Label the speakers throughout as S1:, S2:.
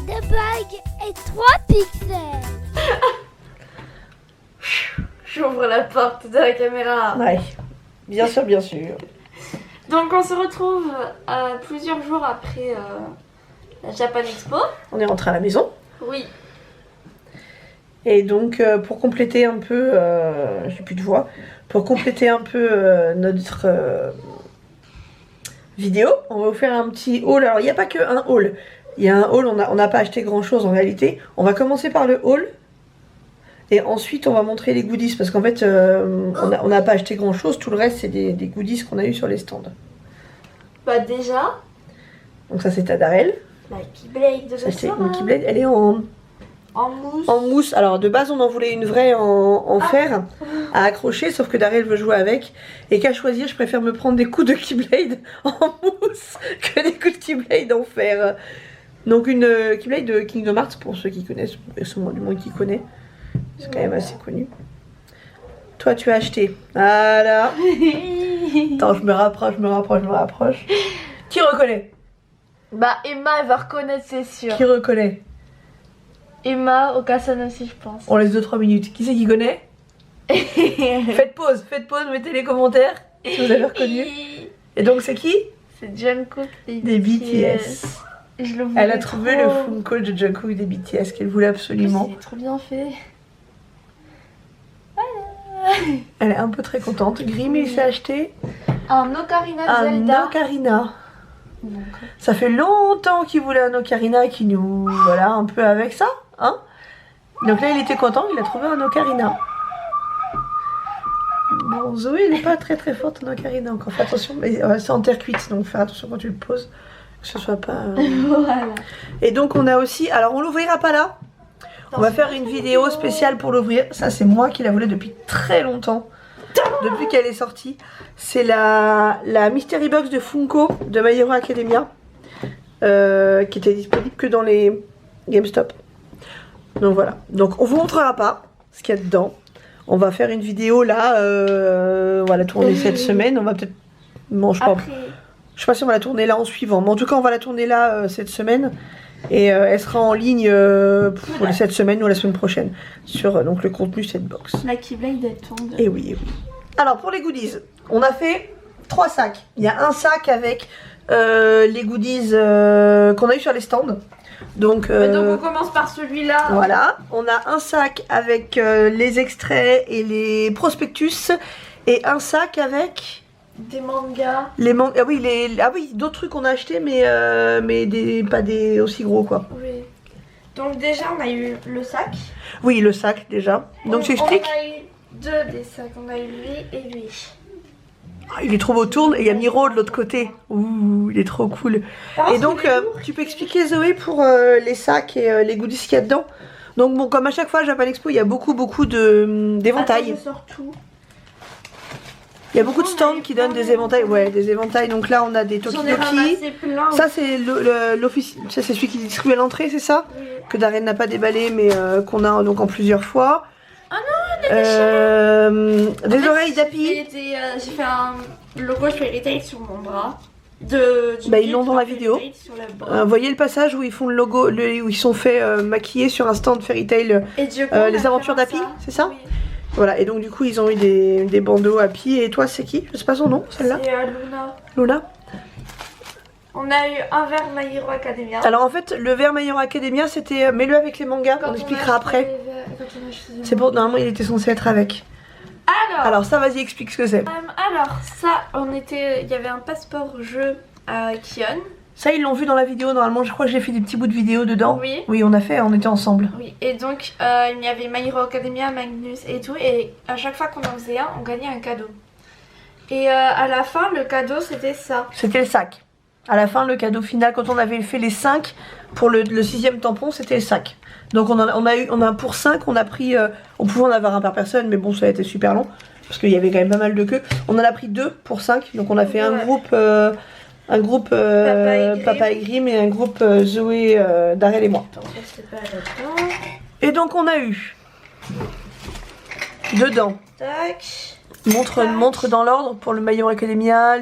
S1: 2 bugs et 3 pixels.
S2: J'ouvre la porte de la caméra.
S3: Ouais, bien sûr, bien sûr.
S2: Donc on se retrouve plusieurs jours après la Japan Expo.
S3: On est rentré à la maison.
S2: Oui.
S3: Et donc pour compléter un peu, j'ai plus de voix, pour compléter un peu notre vidéo, on va vous faire un petit haul. Alors il n'y a pas que un haul, il y a un haul, on n'a pas acheté grand chose en réalité. On va commencer par le haul et ensuite on va montrer les goodies parce qu'en fait on n'a pas acheté grand chose, tout le reste c'est des goodies qu'on a eu sur les stands.
S2: Bah déjà,
S3: Donc ça c'est à Darel.
S2: la Keyblade de
S3: Ça c'est
S2: Sora.
S3: une Keyblade, elle est en
S2: mousse.
S3: en mousse. Alors de base on en voulait une vraie en fer à accrocher, sauf que Darel veut jouer avec et qu'à choisir je préfère me prendre des coups de Keyblade en mousse que des coups de Keyblade en fer. Donc une Keyblade de Kingdom Hearts pour ceux qui connaissent, et ceux du monde qui connaît, c'est quand même assez connu. Toi tu as acheté, voilà. Attends, je me rapproche. Qui reconnaît?
S2: Bah Emma elle va reconnaître, c'est sûr.
S3: Qui reconnaît?
S2: Emma, Okasan aussi je pense.
S3: On laisse 2-3 minutes. Qui c'est qui connaît? Faites pause, mettez les commentaires si vous avez reconnu. Et donc c'est qui?
S2: C'est Jungkook
S3: Des BTS.
S2: Je le
S3: Elle a trouvé le Funko de Jungkook des BTS qu'elle voulait absolument.
S2: Il est trop bien fait.
S3: Elle est un peu très contente. Grim il s'est acheté
S2: Un Ocarina
S3: un
S2: Zelda.
S3: Ocarina.
S2: Donc,
S3: Ça fait longtemps qu'il voulait un Ocarina qui nous voilà un peu avec ça, hein. Donc là il était content, il a trouvé un Ocarina. Bon, Zoé elle n'est pas très forte en Ocarina encore. Fais attention, mais c'est en terre cuite, donc fais attention quand tu le poses, que ce soit pas.
S2: voilà.
S3: Et donc on a aussi, alors on l'ouvrira pas là. On va faire une vidéo spéciale pour l'ouvrir. Ça c'est moi qui la voulais depuis très longtemps. Depuis qu'elle est sortie. C'est la Mystery Box de Funko de My Hero Academia. Qui était disponible que dans les GameStop. Donc voilà. Donc on vous montrera pas ce qu'il y a dedans. On va faire une vidéo là. On va la tourner cette semaine. On va peut-être... Bon, je sais pas si on va la tourner là en suivant. Mais en tout cas on va la tourner là cette semaine. Et elle sera en ligne pour cette semaine ou la semaine prochaine. Sur donc le contenu cette box.
S2: La Keyblade elle tombe.
S3: Et oui, et oui. Alors pour les goodies, on a fait 3 sacs. Il y a un sac avec les goodies qu'on a eu sur les stands. Donc
S2: on commence par celui-là.
S3: voilà, on a un sac avec les extraits et les prospectus. Et un sac avec...
S2: Des mangas.
S3: Les mangas, ah oui, d'autres trucs qu'on a achetés, mais pas des aussi gros quoi.
S2: Oui. Donc déjà on a eu le sac.
S3: Oui, le sac déjà. Donc tu expliques.
S2: On a eu 2 des sacs, on a eu lui et lui.
S3: Ah, il est trop beau, tourne et il y a Miro de l'autre côté. Ouh, il est trop cool. Et donc tu peux expliquer Zoé pour les sacs et les goodies qu'il y a dedans. Donc bon, comme à chaque fois à Japan Expo, il y a beaucoup d'éventails.
S2: Attends, je sors tout.
S3: Il y a beaucoup de stands qui donnent des éventails. Ouais, des éventails. Donc là, on a des
S2: J'en ai
S3: Tokidoki.
S2: ramassé plein.
S3: Ça, c'est l'office. Ça, c'est celui qui distribue à l'entrée, c'est ça?
S2: Oui.
S3: Que Darren n'a pas déballé, mais qu'on a donc en plusieurs fois.
S2: Ah non,
S3: des oreilles d'Api.
S2: J'ai fait un logo Fairy Tail sur mon bras.
S3: Bah, ils l'ont dans la vidéo. Vous voyez le passage où ils font le logo, où ils sont fait maquiller sur un stand Fairy Tail, les aventures d'Api, c'est ça?
S2: Oui.
S3: Voilà, et donc du coup ils ont eu des bandeaux Happy. Et toi c'est qui? Je sais pas son nom, celle-là.
S2: C'est Luna.
S3: Luna.
S2: On a eu un verre My Hero Academia.
S3: Alors en fait le verre My Hero Academia c'était mets-le avec les mangas, on expliquera après. C'est pour, normalement il était censé être avec. Alors ça, vas-y, explique ce que c'est.
S2: Alors ça, il y avait un passeport jeu à Kion.
S3: Ça ils l'ont vu dans la vidéo, normalement je crois que j'ai fait des petits bouts de vidéo dedans.
S2: Oui.
S3: Oui, on était ensemble.
S2: Oui, et donc il y avait My Hero Academia, Magnus et tout, et à chaque fois qu'on en faisait un, on gagnait un cadeau. Et à la fin, le cadeau c'était ça.
S3: C'était le sac. À la fin, le cadeau final, quand on avait fait les 5 pour le 6ème tampon, c'était le sac. Donc on a pour 5, on a pris, on pouvait en avoir un par personne, mais bon ça a été super long, parce qu'il y avait quand même pas mal de queues. On en a pris 2 pour 5, donc on a fait un groupe Papa et Grim et un groupe Zoé, Darel et moi.
S2: Attends, ça, c'était pas là-dedans.
S3: Et donc on a eu dedans,
S2: Tac.
S3: montre dans l'ordre pour le My Hero Academia,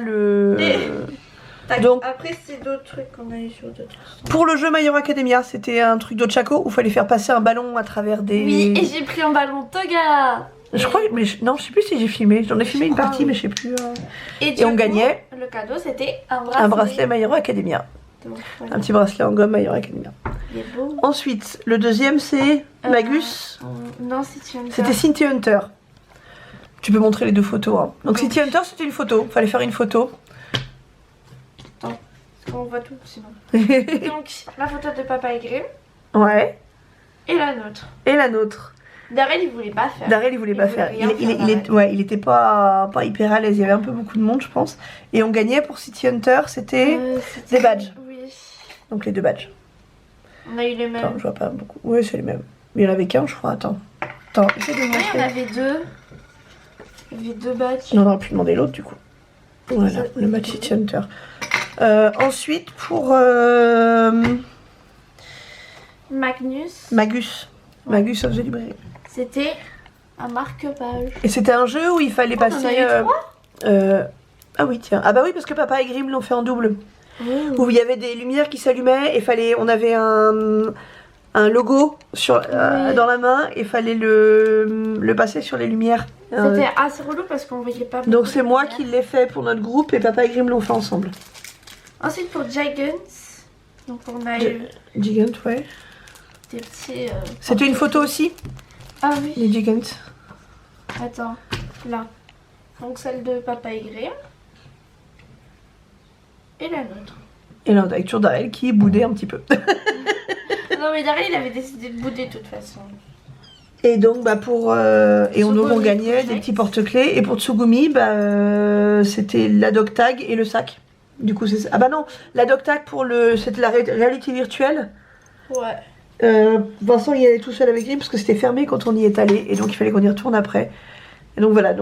S3: Donc,
S2: après, c'est d'autres trucs qu'on a eu sur d'autres.
S3: pour le jeu My Hero Academia, c'était un truc d'Ochako où il fallait faire passer un ballon à travers des...
S2: Oui, et j'ai pris un ballon Toga.
S3: Je crois, mais non, je sais plus si j'ai filmé. J'en ai filmé une
S2: crois,
S3: partie,
S2: oui.
S3: mais je sais plus.
S2: Et
S3: on gagnait
S2: le cadeau, c'était un bracelet.
S3: un bracelet My Hero Academia.
S2: Donc, voilà.
S3: Un petit bracelet en gomme My Hero Academia.
S2: Il est beau.
S3: Ensuite, le deuxième, c'est Magus.
S2: Non, si tu aimes ça.
S3: C'était City Hunter. Tu peux montrer les deux photos. Hein. Donc City Hunter, c'était une photo. Fallait faire une photo.
S2: On voit tout sinon. Donc, la photo de Papa et Grimm
S3: Ouais.
S2: et la nôtre.
S3: Et la nôtre.
S2: Darrell, il voulait pas faire.
S3: Darrell, il voulait pas faire.
S2: rien faire,
S3: Ouais, il était pas hyper à l'aise. Il y avait un peu beaucoup de monde, je pense. Et on gagnait pour City Hunter, c'était des badges.
S2: Oui.
S3: Donc les deux badges.
S2: On a eu les mêmes.
S3: Attends, je vois pas beaucoup. Oui, c'est les mêmes. Mais il y en avait qu'un, je crois. Attends, essaie de
S2: Oui,
S3: montrer.
S2: on avait deux. Il y avait deux badges.
S3: On aurait pu demander l'autre du coup. Voilà, le match City Hunter. Ensuite, pour
S2: Magnus,
S3: Magus of the Library.
S2: c'était un marque-page.
S3: Et c'était un jeu où il fallait
S2: On en
S3: passer.
S2: a eu trois.
S3: Ah oui, tiens. Ah bah oui, parce que Papa et Grimm l'ont fait en double. Où il y avait des lumières qui s'allumaient et on avait un logo dans la main et fallait le passer sur les lumières.
S2: C'était assez relou parce qu'on voyait pas.
S3: Donc
S2: beaucoup
S3: c'est
S2: de
S3: moi
S2: lumière.
S3: qui l'ai fait pour notre groupe et Papa et Grimm l'ont fait ensemble.
S2: Ensuite pour Gigants, donc on a eu
S3: Gigant, ouais.
S2: des petits.
S3: C'était une photo aussi,
S2: Ah oui.
S3: les Gigants.
S2: Attends, là. Donc celle de Papa et Grimm. Et la nôtre.
S3: Et là, avec toujours Darrell qui boudait un petit peu.
S2: Non mais Darrell il avait décidé de bouder de toute façon.
S3: Et donc, et on
S2: Tsugumi
S3: gagnait des
S2: Project.
S3: petits porte-clés. Et pour Tsugumi, c'était la dog tag et le sac. Du coup, c'est ça. Ah bah non, la dog tag c'était la réalité virtuelle.
S2: Ouais.
S3: Vincent y allait tout seul avec lui parce que c'était fermé quand on y est allé. Et donc, il fallait qu'on y retourne après. Et donc voilà,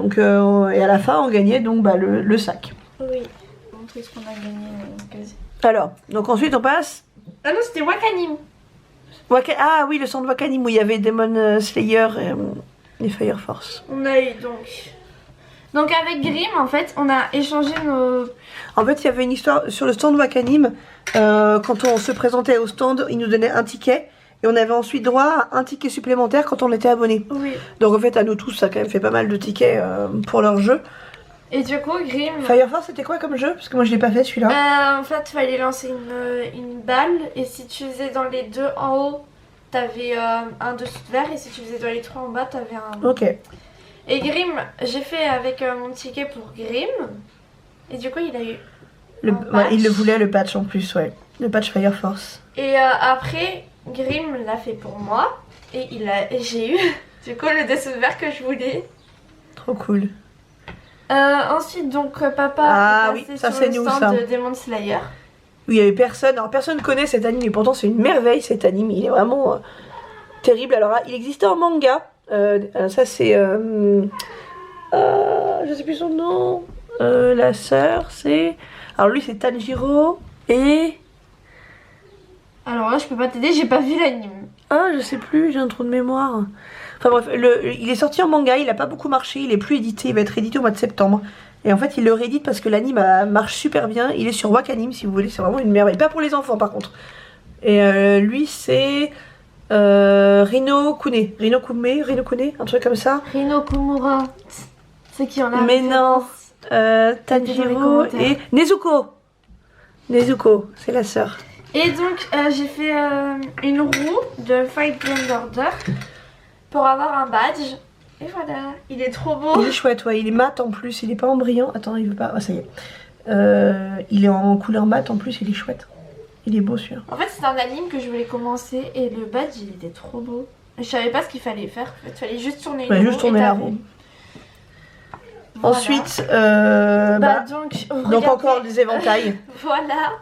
S3: et à la fin, on gagnait donc le sac.
S2: Oui. Je vais montrer ce qu'on a gagné quasi.
S3: Alors, donc ensuite, on passe.
S2: Ah non, c'était Wakanim.
S3: Ah oui, le centre Wakanim où il y avait Demon Slayer et Fire Force.
S2: On a eu donc avec Grimm en fait on a échangé nos.
S3: En fait, il y avait une histoire sur le stand Wakanim. Quand on se présentait au stand, ils nous donnaient un ticket. Et on avait ensuite droit à un ticket supplémentaire quand on était abonné.
S2: Oui.
S3: Donc en fait, à nous tous, ça a quand même fait pas mal de tickets pour leur jeu.
S2: Et du coup Grimm.
S3: Fire Force, c'était quoi comme jeu? Parce que moi, je l'ai pas fait celui-là.
S2: En fait, fallait lancer une balle et si tu faisais dans les deux en haut, t'avais un dessous de verre et si tu faisais dans les trois en bas, t'avais un.
S3: Ok.
S2: Et Grimm, j'ai fait avec mon ticket pour Grimm et du coup il a eu.
S3: Il le voulait, le patch en plus, ouais. Le patch Fire Force.
S2: Et après, Grimm l'a fait pour moi et j'ai eu du coup le dessous de verre que je voulais.
S3: Trop cool.
S2: Ensuite, donc papa est passé
S3: ça,
S2: sur
S3: c'est
S2: le
S3: nous,
S2: stand
S3: ça.
S2: de Demon Slayer.
S3: Où il y avait personne. Alors personne connaît cet anime et pourtant c'est une merveille cet anime. Il est vraiment terrible. Alors il existait en manga. Ça c'est... je sais plus son nom. La sœur c'est... Alors lui c'est Tanjiro et...
S2: Alors là, je peux pas t'aider, j'ai pas vu l'anime.
S3: Ah je sais plus, j'ai un trou de mémoire. Enfin bref, il est sorti en manga, il a pas beaucoup marché, il est plus édité, il va être édité au mois de septembre. Et en fait il le réédite parce que l'anime marche super bien. Il est sur Wakanim si vous voulez, c'est vraiment une merveille. Pas pour les enfants par contre. Et lui c'est Rino Kune, un truc comme ça.
S2: Rino Kumura, c'est qui en a
S3: Mais non, Tanjiro
S2: commentaires.
S3: et Nezuko, c'est la sœur.
S2: Et donc j'ai fait une roue de Fight Grand Order pour avoir un badge. Et voilà, il est trop beau.
S3: Il est chouette, ouais, il est mat en plus, il est pas en brillant. Attends, il veut pas, ah ça y est. Il est en couleur mat en plus, il est chouette. Il est beau celui-là.
S2: En fait, c'est un anime que je voulais commencer et le badge il était trop beau. Je savais pas ce qu'il fallait faire. En fait, il fallait juste tourner une
S3: Ouais,
S2: roue.
S3: juste tourner
S2: et
S3: la
S2: t'avais.
S3: roue.
S2: Voilà.
S3: Ensuite,
S2: donc regardez.
S3: encore des éventails.
S2: Voilà.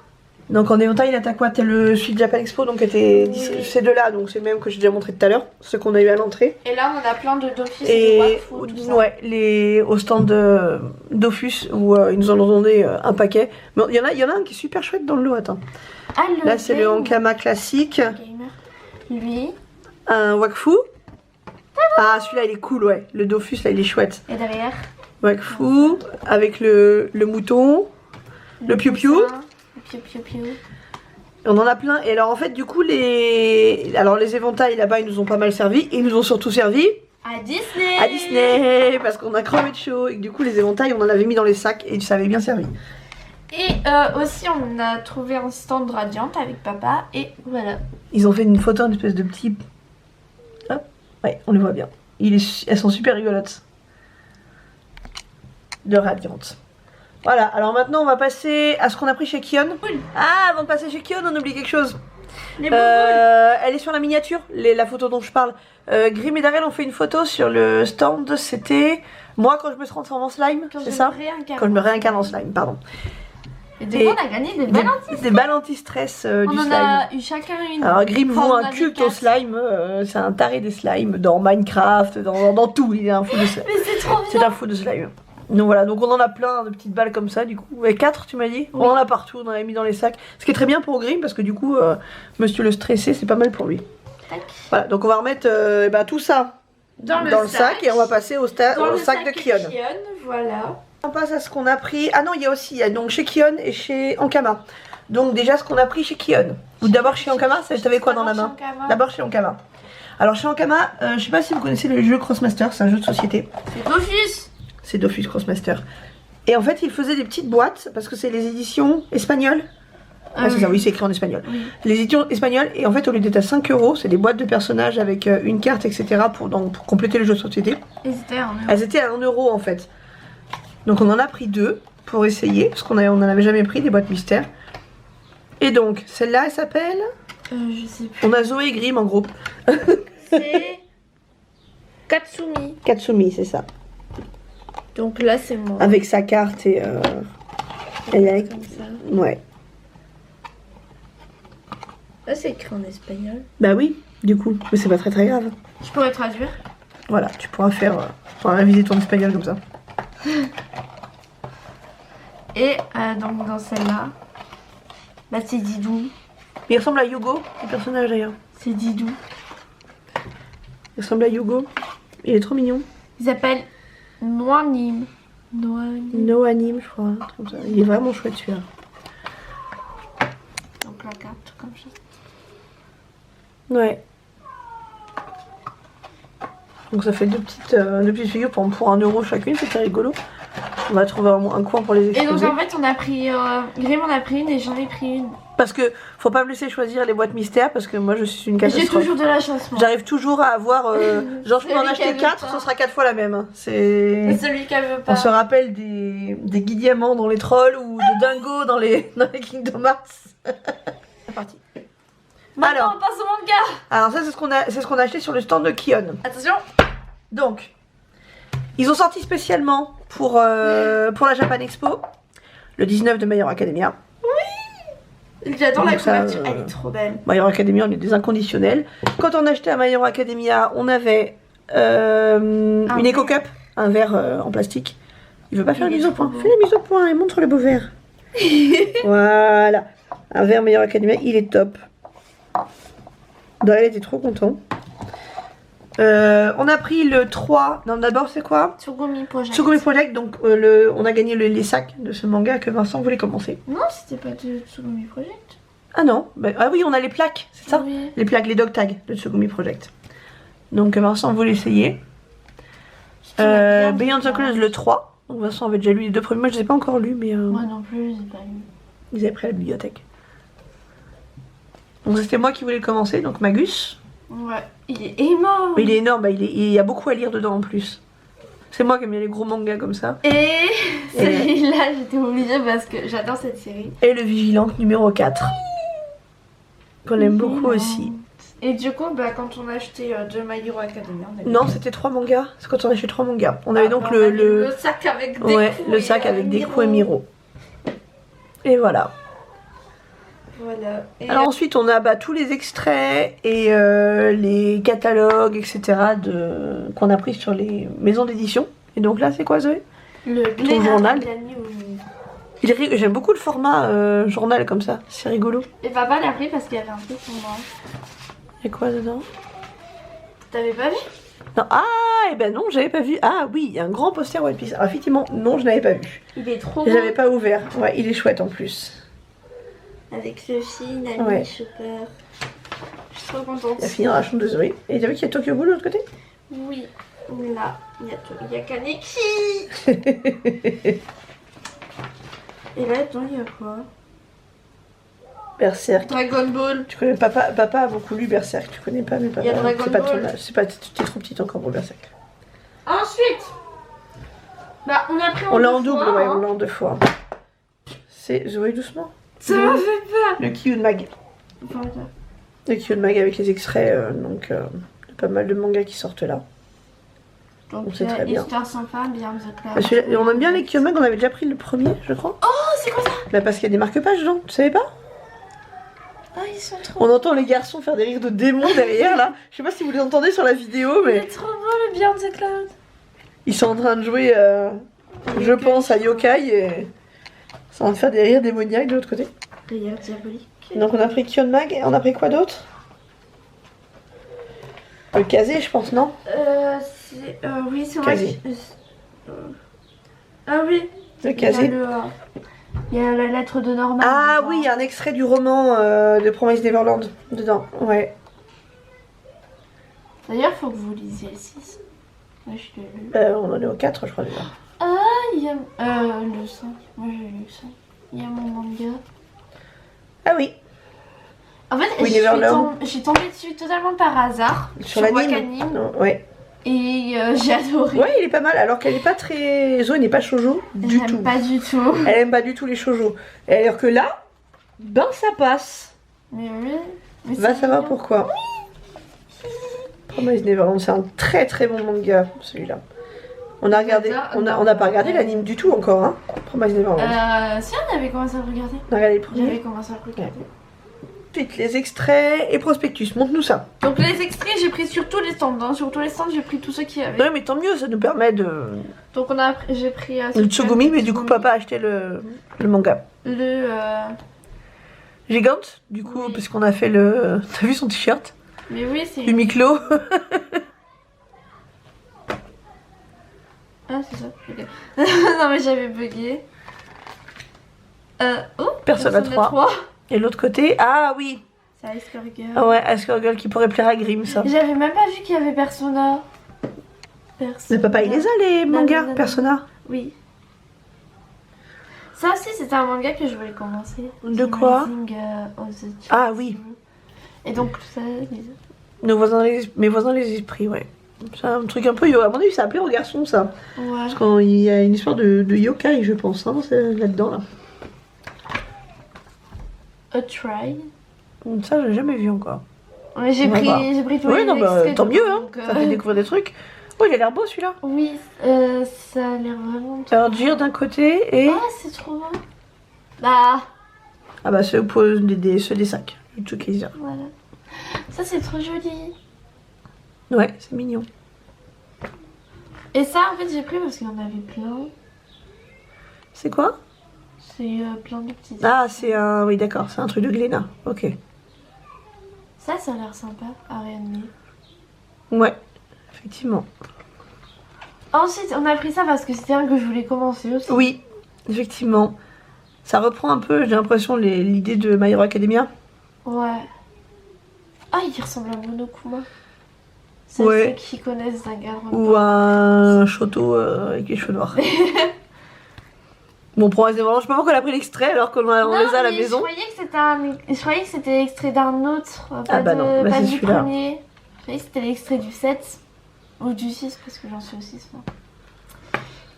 S3: Donc en éventail, là t'as quoi? T'as le Sweet Japan Expo, donc était
S2: Oui.
S3: ces deux-là, donc c'est le même que j'ai déjà montré tout à l'heure, ceux qu'on a eu à l'entrée.
S2: Et là, on a plein de Dofus et de Wakfu, tout ça.
S3: ouais, au stand de Dofus où ils nous en ont donné un paquet. Mais il y en a un qui est super chouette dans le lot, attends.
S2: Ah,
S3: Là c'est le Ankama classique,
S2: Gamer. Lui.
S3: un Wakfu. Ah celui-là il est cool, ouais, le Dofus là il est chouette.
S2: Et derrière.
S3: Wakfu avec le mouton, le piou-piou.
S2: coussin. Piou, piou, piou.
S3: On en a plein. Et alors en fait du coup les éventails là-bas ils nous ont pas mal servi. Et ils nous ont surtout servi
S2: À Disney.
S3: à Disney. Parce qu'on a crevé de chaud. Et que du coup les éventails on en avait mis dans les sacs. Et ça avait bien servi.
S2: Et aussi on a trouvé un stand Radiant avec papa. Et voilà.
S3: Ils ont fait une photo, une espèce de petit... Hop. Ouais, on les voit bien. Elles sont super rigolotes. De Radiante. Voilà, alors maintenant on va passer à ce qu'on a pris chez Kion. Ah, avant de passer chez Kion, on oublie quelque chose.
S2: Les
S3: Elle est sur la miniature, la photo dont je parle. Grim et Darrell ont fait une photo sur le stand. C'était moi quand je me transforme en slime, c'est ça? Quand je me réincarne en slime, pardon.
S2: Et du coup, on a gagné des balles
S3: anti-stress du
S2: on en
S3: slime.
S2: a eu chacun une.
S3: Alors Grim
S2: Enfin,
S3: voue
S2: on
S3: un
S2: a
S3: culte
S2: des
S3: au
S2: quatre.
S3: slime, c'est un taré des slimes dans Minecraft, dans tout, il est un fou de slime.
S2: Mais c'est trop
S3: C'est
S2: bien.
S3: un fou de slime. Donc voilà, donc on en a plein de petites balles comme ça du coup. Et 4 tu m'as dit?
S2: Oui.
S3: On en a partout, on en a mis dans les sacs. Ce qui est très bien pour Grim parce que du coup, monsieur le stressé, c'est pas mal pour lui.
S2: Tac.
S3: Voilà, donc on va remettre tout ça
S2: Dans le
S3: sac et on va passer au sac de Kion.
S2: Voilà.
S3: On passe à ce qu'on a pris. Ah non, il y a aussi donc chez Kion et chez Ankama. Donc déjà ce qu'on a pris chez Kion. Ou d'abord chez Ankama, t'avais quoi dans la main? D'abord chez Ankama. Alors chez Ankama, je sais pas si vous connaissez le jeu Crossmaster, c'est un jeu de société.
S2: C'est Dofus.
S3: C'est Dofus Crossmaster. Et en fait, il faisait des petites boîtes parce que c'est les éditions espagnoles. Ah, c'est ça, oui, c'est écrit en espagnol.
S2: Oui.
S3: Les éditions espagnoles, et en fait, au lieu d'être à 5 €, c'est des boîtes de personnages avec une carte, etc. pour compléter le jeu de société.
S2: Et c'était un euro.
S3: Elles étaient à 1 € en fait. Donc on en a pris 2 pour essayer, parce qu'on n'en avait jamais pris des boîtes mystères. Et donc, celle-là, elle s'appelle.
S2: Je sais plus.
S3: On a Zoé et Grim en groupe.
S2: C'est Katsumi.
S3: Katsumi, c'est ça.
S2: Donc là, c'est moi.
S3: Avec sa carte et. Elle est.
S2: Comme ça.
S3: Ouais.
S2: Là, c'est écrit en espagnol.
S3: Bah oui, du coup, mais c'est pas très très grave.
S2: Je pourrais traduire.
S3: Voilà, tu pourras faire. Tu pourras réviser ton espagnol comme ça.
S2: Et donc dans celle-là, bah c'est Didou.
S3: Il ressemble à Hugo, le personnage d'ailleurs.
S2: C'est Didou.
S3: Il ressemble à Hugo. Il est trop mignon.
S2: Il s'appelle Noanim. Noanim.
S3: No anime, je crois. Un truc comme ça. Il est vraiment chouette celui-là.
S2: Donc la carte comme ça.
S3: Ouais. Donc ça fait deux petites figures pour 1 € chacune, c'était rigolo. On va trouver un coin pour les
S2: Et
S3: exposer.
S2: donc en fait on a pris, Grim en a pris une et j'en ai pris une.
S3: Parce que faut pas me laisser choisir les boîtes mystères parce que moi je suis une
S2: J'ai
S3: catastrophe.
S2: toujours de la chance moi.
S3: J'arrive toujours à avoir... genre je peux en
S2: Celui qui
S3: acheter
S2: veut
S3: 4,
S2: pas.
S3: ce sera 4 fois la même. C'est...
S2: C'est celui qu'elle veut pas.
S3: On se rappelle des Guy Diamant dans les trolls ou de Dingo dans les Kingdom Hearts. C'est parti.
S2: Maintenant
S3: Alors.
S2: on passe au manga.
S3: Alors ça c'est ce qu'on a acheté sur le stand de Kion.
S2: Attention.
S3: Donc, ils ont sorti spécialement pour la Japan Expo le 19 de My Hero Academia.
S2: J'adore la
S3: Donc ça,
S2: couverture, elle est trop belle.
S3: My Hero Academia, on est des inconditionnels. Quand on achetait à My Hero Academia, on avait une
S2: verre.
S3: Eco Cup, un verre en plastique. Il veut pas faire
S2: Il
S3: la
S2: est
S3: mise au
S2: trop
S3: point.
S2: beau.
S3: Fais la mise au point et montre le beau verre. Voilà. Un verre My Hero Academia, il est top. Daryl était trop content. On a pris le 3. Non, d'abord, c'est quoi?
S2: Tsugumi Project.
S3: Tsugumi Project. Donc, on a gagné les sacs de ce manga que Vincent voulait commencer.
S2: Non, c'était pas de Tsugumi Project.
S3: Ah non. Ah oui, on a les plaques, c'est ça?
S2: Oui.
S3: Les plaques, les dog tags de Tsugumi Project. Donc, Vincent voulait essayer. Beyond the Close, le 3. Donc, Vincent avait déjà lu les 2 premiers. Moi, je les ai pas encore lus, mais
S2: Moi non plus, j'ai pas lu.
S3: ils avaient pris à la bibliothèque. Donc, c'était moi qui voulais commencer. Donc, Magus.
S2: Ouais, il est énorme.
S3: Mais il est énorme, bah, il y a beaucoup à lire dedans en plus. C'est moi qui aime bien les gros mangas comme ça.
S2: Et celui-là, j'étais obligée parce que j'adore cette série.
S3: Et le Vigilante numéro 4. Qu'on aime beaucoup aussi.
S2: Et du coup, bah, quand on a acheté de My Hero Academia, on avait...
S3: Non, c'était 3 mangas. C'est quand on a acheté 3 mangas. On avait donc
S2: bah, on avait
S3: le
S2: sac avec des
S3: ouais,
S2: coups
S3: le sac avec
S2: Miro.
S3: Deku et Miro. Et voilà.
S2: Voilà. Et
S3: Alors ensuite, on a tous les extraits et les catalogues, etc. qu'on a pris sur les maisons d'édition. Et donc là, c'est quoi, Zoé?
S2: le
S3: journal.
S2: il a mis au-
S3: J'aime beaucoup le format journal comme ça. C'est rigolo.
S2: Et papa l'a pris parce qu'il y avait un truc pour moi.
S3: Il y a quoi dedans?
S2: T'avais pas vu?
S3: Non. Ah, et ben non, j'avais pas vu. Ah oui, il y a un grand poster One Piece. Alors effectivement, non, je n'avais pas vu.
S2: Il est trop
S3: Je
S2: beau.
S3: l'avais pas ouvert. Ouais, il est chouette en plus.
S2: Avec Sophie, Nami,
S3: Ouais.
S2: Chopper. Je suis trop contente.
S3: Il a fini dans la chambre de Zoé. Et t'as vu qu'il y a Tokyo Ghoul de l'autre côté?
S2: Oui, là, il y a Kaneki. Et là, dedans, il y a quoi?
S3: Berserk.
S2: Dragon Ball.
S3: Tu connais papa a beaucoup lu Berserk, tu connais pas mais papa.
S2: Il y a Dragon
S3: c'est pas ton
S2: Ball.
S3: âge, c'est pas t'es trop petite encore pour Berserk.
S2: Ensuite, bah, on a pris en
S3: On l'a
S2: deux
S3: en double,
S2: fois,
S3: ouais,
S2: hein.
S3: on l'a en 2 fois. C'est Zoé doucement.
S2: Ça m'a fait peur.
S3: Le Kyun Mag.
S2: Voilà.
S3: Le Kyun Mag avec les extraits, donc de pas mal de mangas qui sortent là.
S2: Donc,
S3: On sait très bien.
S2: Histoire sans fin, Beyond the Cloud.
S3: Parce que on aime bien les Kyun Mag, on avait déjà pris le premier, je crois.
S2: Oh, c'est quoi ça?
S3: Bah parce qu'il y a des marque-pages dedans, tu savais pas?
S2: Oh, ils sont trop
S3: On entend les garçons faire des rires de démons derrière là. Je sais pas si vous les entendez sur la vidéo,
S2: Il
S3: mais
S2: est trop beau le Beyond the Cloud.
S3: ils sont en train de jouer, je pense, à Yokai et ils sont en train de faire des rires démoniaques de l'autre côté.
S2: Rire diabolique.
S3: Donc on a pris Kyun Mag et on a pris quoi d'autre? Le Kazé, je pense, non?
S2: Oui, c'est vrai.
S3: Quasi.
S2: Ah oui.
S3: Le
S2: Il y a
S3: Kazé.
S2: il y a la lettre de Norman.
S3: Ah
S2: dedans.
S3: oui, il y a un extrait du roman de Promise Neverland dedans. Ouais.
S2: D'ailleurs, faut que vous lisiez le 6. Ouais, je l'ai lu.
S3: On en est au 4, je crois déjà.
S2: Ah, il y a le 5. Moi, j'ai lu le 5. Il y a mon manga.
S3: Ah oui,
S2: En fait,
S3: Oui, Neverland.
S2: je suis tombée dessus totalement par hasard.
S3: sur l'anime.
S2: Wakanim.
S3: Non, ouais.
S2: Et j'ai adoré.
S3: Ouais, il est pas mal, alors qu'elle est pas très... Zoé n'est pas shoujo du tout.
S2: J'aime pas du tout.
S3: Elle aime pas du tout les shoujo. Et alors que là, ben ça passe.
S2: Mais oui. Mais
S3: Va
S2: c'est
S3: savoir
S2: mignon.
S3: pourquoi. Promise Neverland, c'est un très très bon manga, celui-là. On a regardé,
S2: J'adore.
S3: on a pas regardé l'anime du tout encore, hein. Promise Neverland.
S2: Si on avait commencé à le regarder.
S3: On a regardé les premiers.
S2: J'avais commencé à le regarder.
S3: Ensuite, les extraits et prospectus, montre-nous ça.
S2: Donc les extraits, j'ai pris sur tous les stands. Hein. Sur tous les stands, j'ai pris tous ceux qu'il y avait.
S3: Ouais, mais tant mieux, ça nous permet de...
S2: Donc j'ai pris
S3: Le Tsugumi, mais du coup, papa a acheté le manga.
S2: Le...
S3: Gigante, du coup,
S2: Oui.
S3: parce qu'on a fait le... T'as vu son t-shirt?
S2: Mais oui, c'est...
S3: Uniqlo.
S2: Ah, c'est ça. Ok. Non, mais j'avais bugué. Oh,
S3: Persona 3. Et l'autre côté, ah oui.
S2: C'est Ice Girl.
S3: Ah ouais, Asker Girl qui pourrait plaire à Grimm, ça.
S2: J'avais même pas vu qu'il y avait Persona.
S3: Mais papa, il les a, les mangas,
S2: non.
S3: Persona.
S2: Oui. Ça aussi, c'était un manga que je voulais commencer.
S3: De quoi
S2: Rising of the
S3: Ah oui.
S2: Et donc, ça...
S3: Mes voisins les esprits, ouais. C'est un truc un peu... À mon avis, ça appelait aux garçons, ça.
S2: Ouais.
S3: Parce qu'il y a une histoire de yokai, je pense, hein, c'est là-dedans, là.
S2: A Try.
S3: Ça, j'ai jamais vu encore.
S2: Ouais, j'ai
S3: On va voir.
S2: pris tous
S3: Oui,
S2: les
S3: non, bah,
S2: extraits
S3: tant
S2: de-
S3: mieux, hein.
S2: donc,
S3: Ça fait découvrir des trucs. Oh, il a l'air beau, celui-là.
S2: Oui, ça a l'air vraiment...
S3: Alors, Jir d'un côté et...
S2: Ah, c'est trop beau. Bah,
S3: Ah bah, ceux ceux des sacs. Le Tsukisa.
S2: voilà. Ça, c'est trop joli.
S3: Ouais, c'est mignon.
S2: Et ça, en fait, j'ai pris parce qu'il y en avait plein.
S3: C'est quoi?
S2: C'est plein de petits...
S3: Ah, c'est un... Oui, d'accord, c'est un truc de Glénat. Ok.
S2: Ça a l'air sympa, Ariane.
S3: Ouais, effectivement.
S2: Ensuite, on a pris ça parce que c'était un que je voulais commencer aussi.
S3: Oui, effectivement. Ça reprend un peu, j'ai l'impression, l'idée de My Hero Academia.
S2: Ouais. Ah, il ressemble à Monokuma. C'est
S3: Ouais.
S2: ceux qui connaissent Danganronpa.
S3: Ou un Shoto avec les cheveux noirs. Bon, pour l'instant, je sais pas pourquoi elle a pris l'extrait alors qu'on
S2: Non,
S3: les a à la
S2: mais
S3: maison.
S2: Je croyais que c'était extrait d'un autre. Pas
S3: Ah bah non, bah
S2: pas
S3: c'est
S2: du
S3: celui-là.
S2: premier. Je croyais que c'était l'extrait du 7 ou du 6 parce que j'en suis au 6 moi.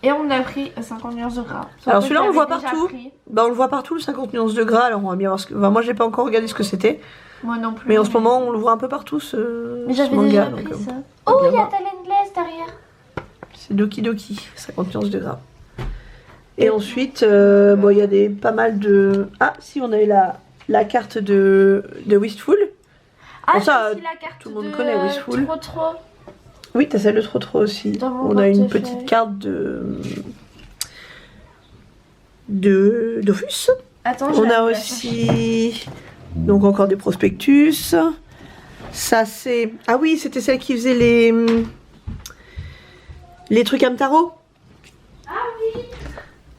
S2: Et on a pris 50 nuances de gras.
S3: Alors celui-là, on le voit
S2: J'avais déjà
S3: partout.
S2: pris.
S3: Bah, on le voit partout, le 50 nuances de gras. Alors on va bien voir ce que... Enfin, moi, j'ai pas encore regardé ce que c'était.
S2: Moi non plus.
S3: Mais en ce moment, on le voit un peu partout, ce,
S2: Mais
S3: ce
S2: j'avais
S3: manga.
S2: déjà
S3: donc,
S2: pris ça.
S3: on va
S2: Oh,
S3: bien
S2: il y a
S3: voir.
S2: Talentless derrière.
S3: C'est Doki Doki, 50 nuances de gras. Et ensuite, bon, il y a pas mal de... Ah, si, on a eu la carte de Wistful.
S2: Ah,
S3: Bon, ça,
S2: j'ai aussi la carte
S3: tout le monde
S2: de
S3: connaît Wishful.
S2: Trop.
S3: Oui, t'as celle de Trop aussi.
S2: Dans mon
S3: On a une
S2: portefeuille.
S3: petite carte de Dofus.
S2: Attends,
S3: On a
S2: j'arrive à
S3: aussi donc encore des prospectus. Ça c'est ah oui, c'était celle qui faisait les trucs Amtaro.
S2: Ah oui.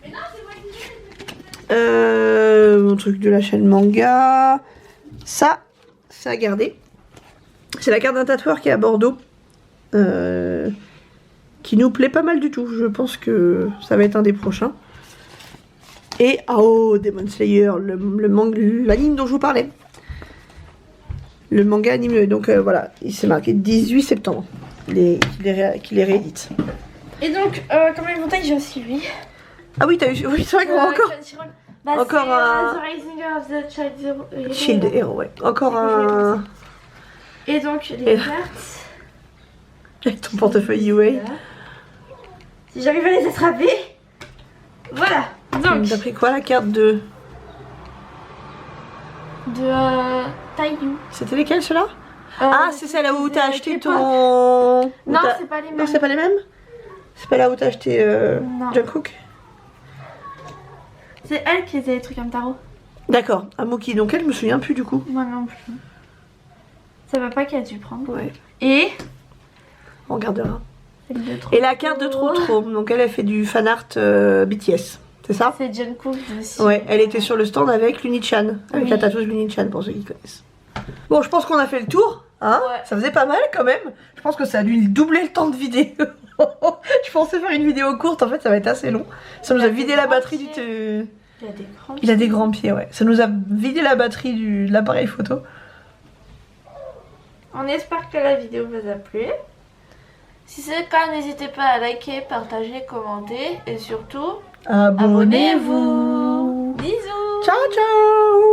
S2: Mais non, c'est moi qui
S3: Mon truc de la chaîne manga. Ça à garder. C'est la carte d'un tatoueur qui est à Bordeaux. Qui nous plaît pas mal du tout. Je pense que ça va être un des prochains. Et oh, Demon Slayer, l'anime dont je vous parlais. Le manga animé. Donc voilà, il s'est marqué 18 septembre. Qu'il les réédite.
S2: Et donc, comme éventail, j'ai aussi lui.
S3: Ah oui, t'as eu. Oui, c'est vrai qu'on a encore.
S2: Bah,
S3: Encore un.
S2: The Rising of the Child
S3: Shield Hero, ouais. Encore un.
S2: Et donc, les cartes.
S3: Avec ton portefeuille UA.
S2: Voilà. Si j'arrive à les attraper. Voilà. Donc.
S3: T'as pris quoi, la carte de.
S2: Taiyu.
S3: C'était lesquelles, ceux-là? Ah, c'est celle là où t'as acheté ton.
S2: Non, c'est pas les mêmes.
S3: Non, c'est pas les mêmes? C'est pas là où t'as acheté Jungkook?
S2: C'est elle qui faisait les trucs comme tarot.
S3: D'accord, Amoki, donc elle, je me souviens plus du coup.
S2: Moi non plus. Ça va pas qu'elle a dû prendre.
S3: Ouais.
S2: Et
S3: on regardera.
S2: Trop
S3: et la carte de Trop, donc elle a fait du fanart BTS, c'est ça?
S2: C'est Jungkook aussi.
S3: Ouais, elle était sur le stand avec Luni-chan, avec
S2: Oui.
S3: la tatoueuse Luni-chan pour ceux qui connaissent. Bon, je pense qu'on a fait le tour, hein?
S2: Ouais.
S3: Ça faisait pas mal quand même. Je pense que ça a dû doubler le temps de vidéo. Je pensais faire une vidéo courte, en fait ça va être assez long. Ça nous a vidé la batterie du...
S2: Il a des grands
S3: Il a des grands pieds, ouais. Ça nous a vidé la batterie de l'appareil photo.
S2: On espère que la vidéo vous a plu. Si c'est le cas, n'hésitez pas à liker, partager, commenter et surtout,
S3: Abonnez-vous.
S2: Bisous.
S3: Ciao, ciao.